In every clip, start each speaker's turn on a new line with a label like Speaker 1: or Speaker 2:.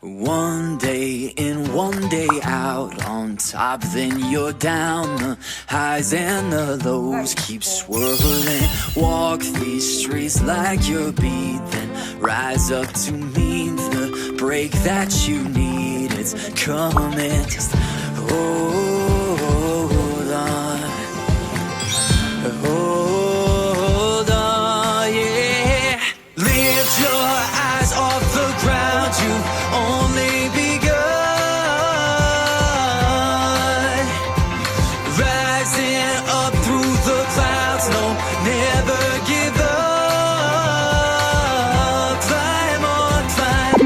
Speaker 1: One day in, one day out, on top, then you're down. The highs and the lows keep swirling. Walk these streets like you're beat, then rise up to meet the break that you need. It's coming, just hold on. Hold on, yeah. Lift your eyes off the ground, you've only begun. Rising up through the clouds, no, never give up. Climb on, climb.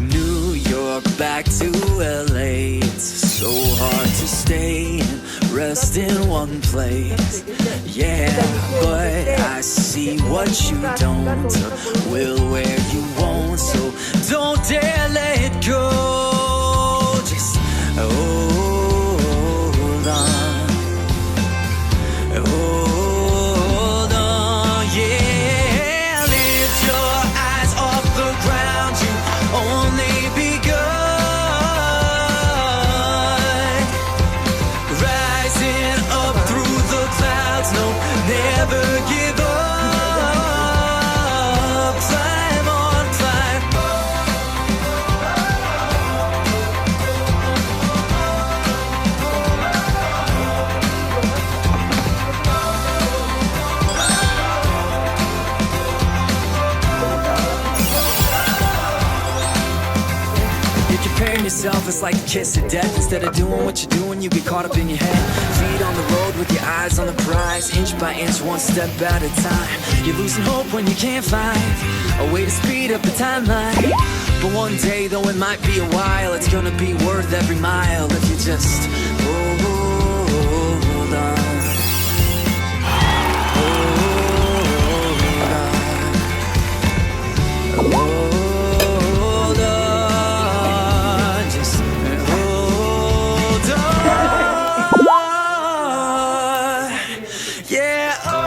Speaker 1: New York back to LA, it's so hard to stay and rest in one place. Yeah, but I see what you don't, will where you won't, so don't dare let it go. Just hold on, hold on, yeah. Lift your eyes off the ground, you only begun. Rising up through the clouds, no, never give up. Climb on, climb. You're comparing yourself, it's like a kiss of death. Instead of doing what you're doing, you get caught up in your head. Feet on the road with your eyes on the prize, inch by inch, one step at a time. You're losing hope when you can't find a way to speed up the timeline. But one day, though it might be a while, it's gonna be worth every mile if you just hold on. Hold on. Hold on, just hold on. Yeah.